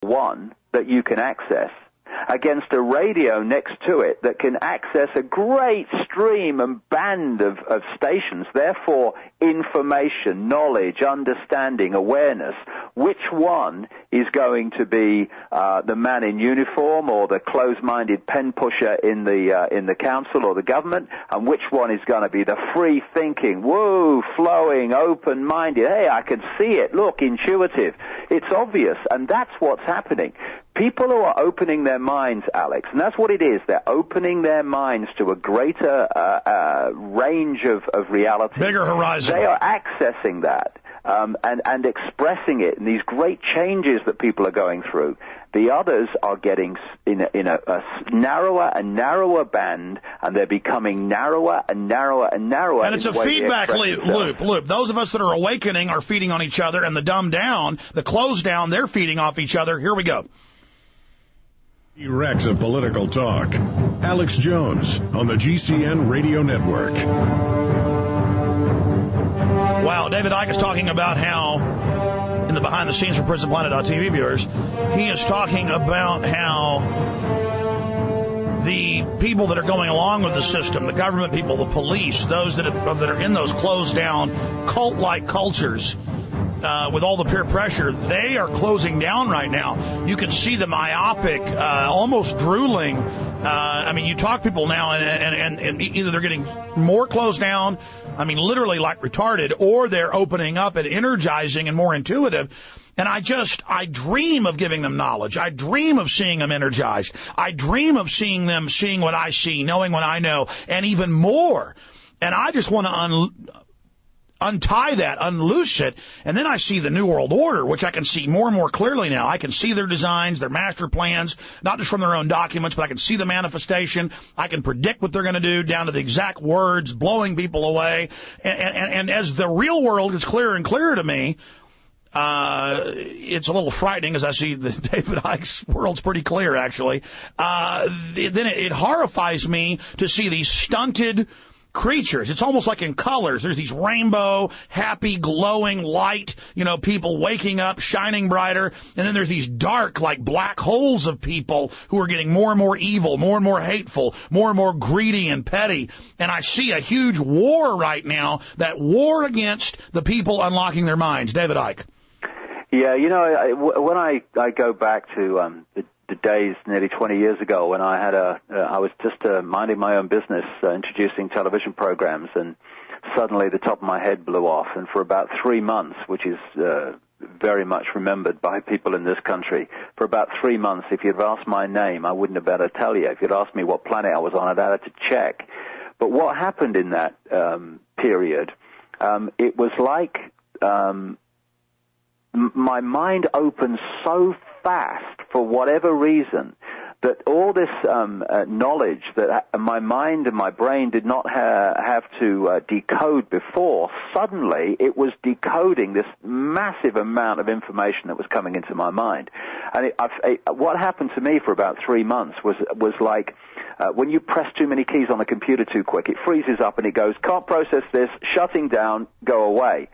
one that you can access against a radio next to it that can access a great stream and band of stations, therefore information, knowledge, understanding, awareness. Which one is going to be the man in uniform or the closed-minded pen pusher in the council or the government, and which one is going to be the free-thinking, woo, flowing, open-minded, hey, I can see it, look, intuitive. It's obvious, and that's what's happening. People who are opening their minds, Alex, and that's what it is. They're opening their minds to a greater range of reality. Bigger horizon. They are accessing that and expressing it in these great changes that people are going through. The others are getting in a narrower and narrower band, and they're becoming narrower and narrower and narrower. And it's a feedback loop. Those of us that are awakening are feeding on each other, and the dumbed down, the closed down, they're feeding off each other. Here we go. Rex of political talk. Alex Jones on the GCN Radio Network. Wow, David Icke is talking about how, in the behind the scenes for PrisonPlanet.tv viewers, he is talking about how the people that are going along with the system, the government people, the police, those that are in those closed down cult-like cultures, with all the peer pressure, they are closing down right now. You can see the myopic, almost drooling. I mean, you talk to people now, and either they're getting more closed down, I mean, literally like retarded, or they're opening up and energizing and more intuitive. And I dream of giving them knowledge. I dream of seeing them energized. I dream of seeing them seeing what I see, knowing what I know, and even more. And I just want to untie that, unloose it, and then I see the New World Order, which I can see more and more clearly now. I can see their designs, their master plans, not just from their own documents, but I can see the manifestation. I can predict what they're going to do down to the exact words, blowing people away. And as the real world gets clearer and clearer to me, it's a little frightening as I see the David Icke's world's pretty clear, actually. Then it horrifies me to see these stunted creatures. It's almost like in colors. There's these rainbow, happy, glowing light, people waking up, shining brighter. And then there's these dark, like black holes of people who are getting more and more evil, more and more hateful, more and more greedy and petty. And I see a huge war right now, that war against the people unlocking their minds. David Icke. Yeah, when I go back to the days nearly 20 years ago when I was just minding my own business, introducing television programs, and suddenly the top of my head blew off. And for about 3 months, which is very much remembered by people in this country, for about 3 months, if you'd asked my name, I wouldn't have been able to tell you. If you'd asked me what planet I was on, I'd have to check. But what happened in that period, it was like my mind opened so fast for whatever reason that all this knowledge that my mind and my brain did not have to decode before, suddenly it was decoding this massive amount of information that was coming into my mind. And what happened to me for about 3 months was like when you press too many keys on the computer too quick, it freezes up and it goes, can't process this, shutting down, go away.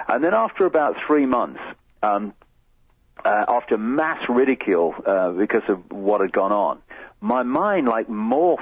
And then after about 3 months, after mass ridicule because of what had gone on, my mind morphed.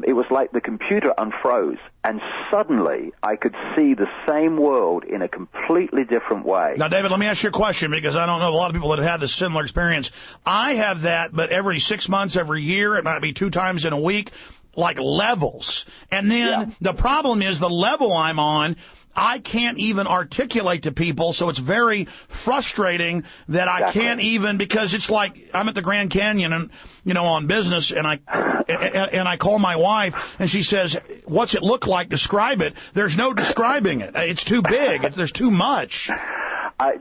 It was like the computer unfroze, and suddenly I could see the same world in a completely different way. Now, David, let me ask you a question, because I don't know a lot of people that have had this similar experience. I have that, but every 6 months, every year, it might be 2 times in a week, like levels. And then the problem is the level I'm on, I can't even articulate to people, so it's very frustrating that I can't even, because it's like I'm at the Grand Canyon and on business, and I call my wife and she says, "What's it look like? Describe it." There's no describing it. It's too big. There's too much. I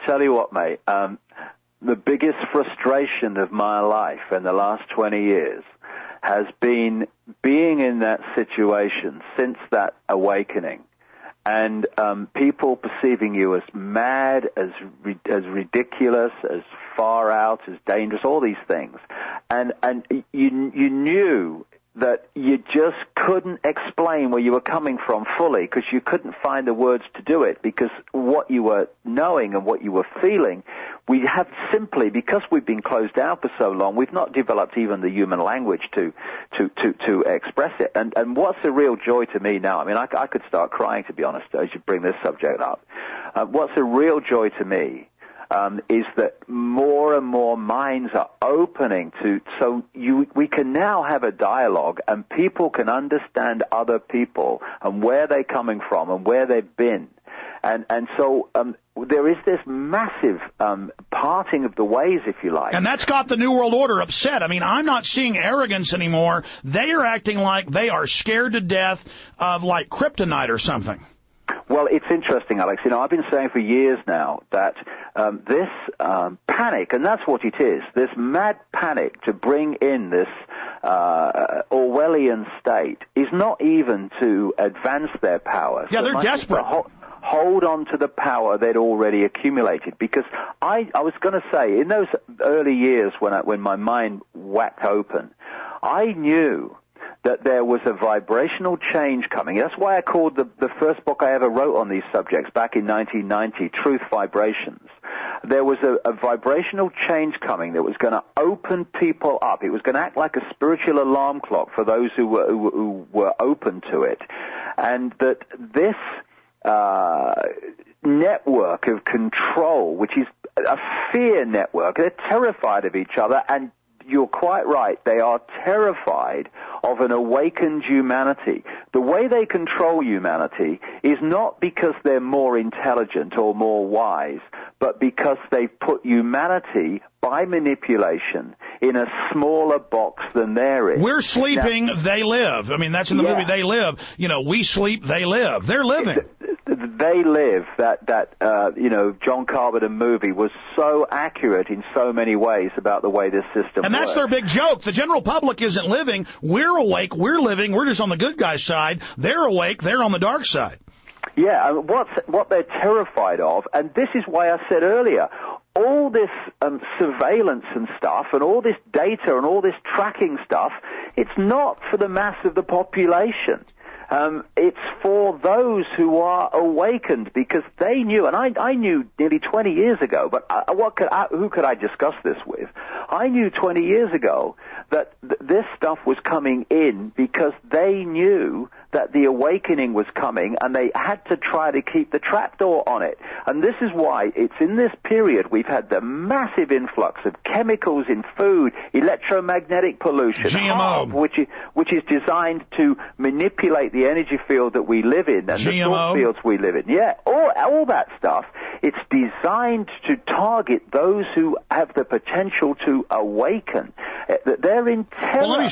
tell you what, mate. The biggest frustration of my life in the last 20 years has been being in that situation since that awakening. And people perceiving you as mad, as ridiculous, as far out, as dangerous, all these things. And you knew that you just couldn't explain where you were coming from fully, because you couldn't find the words to do it, because what you were knowing and what you were feeling we have simply, because we've been closed down for so long, we've not developed even the human language to express it. And what's a real joy to me now, I mean, I could start crying, to be honest, as you bring this subject up. What's a real joy to me is that more and more minds are opening we can now have a dialogue, and people can understand other people and where they're coming from and where they've been. And so there is this massive parting of the ways, if you like. And that's got the New World Order upset. I mean, I'm not seeing arrogance anymore. They are acting like they are scared to death of, like, kryptonite or something. Well, it's interesting, Alex. You know, I've been saying for years now that this panic, and that's what it is, this mad panic to bring in this Orwellian state is not even to advance their power. Yeah, they're desperate. Hold on to the power they'd already accumulated. Because I was going to say, in those early years when my mind whacked open, I knew that there was a vibrational change coming. That's why I called the first book I ever wrote on these subjects back in 1990, Truth Vibrations. There was a vibrational change coming that was going to open people up. It was going to act like a spiritual alarm clock for those who were open to it. And that this network of control, which is a fear network, they're terrified of each other, and you're quite right, they are terrified of an awakened humanity. The way they control humanity is not because they're more intelligent or more wise, but because they've put humanity by manipulation in a smaller box than they're in. We're sleeping, now, they live. I mean, that's in the movie They Live. You know, we sleep, they live. They're living. They Live, that John Carpenter movie was so accurate in so many ways about the way this system And that's works. their big joke. The general public isn't living. We're awake. We're living. We're just on the good guy's side. They're awake. They're on the dark side. Yeah, what they're terrified of, and this is why I said earlier, all this surveillance and stuff and all this data and all this tracking stuff, it's not for the mass of the population. It's for those who are awakened, because they knew, and I knew nearly 20 years ago, but who could I discuss this with? I knew 20 years ago that this stuff was coming in because they knew that the awakening was coming, and they had to try to keep the trapdoor on it. And this is why it's in this period we've had the massive influx of chemicals in food, electromagnetic pollution, GMO, which is designed to manipulate the energy field that we live in and GMO. the thought fields we live in. Yeah, all that stuff. It's designed to target those who have the potential to awaken. They're in terror. Well, let me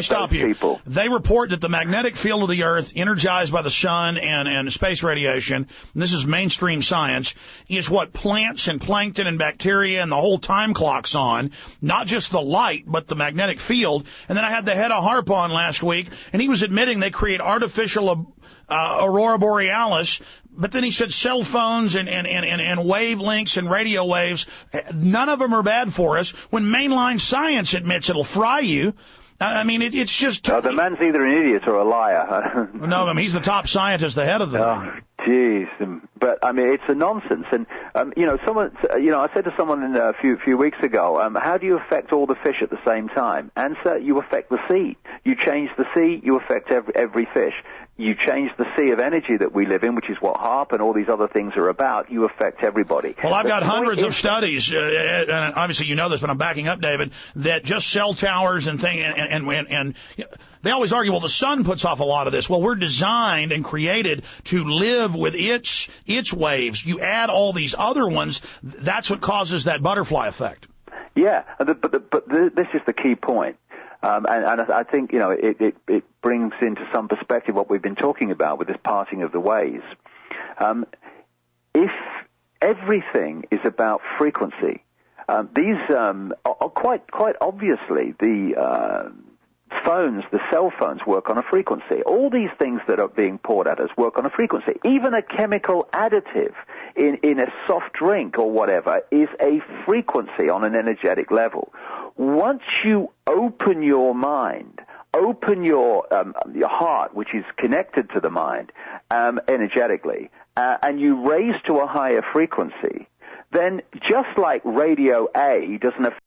stop you. People. They report that the magnetic field of the Earth, energized by the sun and space radiation, and this is mainstream science, is what plants and plankton and bacteria and the whole time clock's on, not just the light, but the magnetic field. And then I had the head of HARP on last week, and he was admitting they create artificial aurora borealis. But then he said cell phones and wavelengths and radio waves, none of them are bad for us, when mainline science admits it'll fry you. I mean, it's just... the man's either an idiot or a liar. No, I mean, he's the top scientist, the head of the... Oh, jeez. But, I mean, it's a nonsense. And, I said to someone a few weeks ago, how do you affect all the fish at the same time? Answer, you affect the sea. You change the sea, you affect every fish. You change the sea of energy that we live in, which is what HARP and all these other things are about. You affect everybody. Well, I've got hundreds of studies, and obviously you know this, but I'm backing up, David, that just cell towers and they always argue, well, the sun puts off a lot of this. Well, we're designed and created to live with its waves. You add all these other ones, that's what causes that butterfly effect. Yeah, but this is the key point. And I think, it brings into some perspective what we've been talking about with this parting of the ways. If everything is about frequency, these are quite obviously the cell phones work on a frequency. All these things that are being poured at us work on a frequency. Even a chemical additive in a soft drink or whatever is a frequency on an energetic level. Once you open your mind, open your heart, which is connected to the mind energetically, and you raise to a higher frequency, then just like Radio A doesn't affect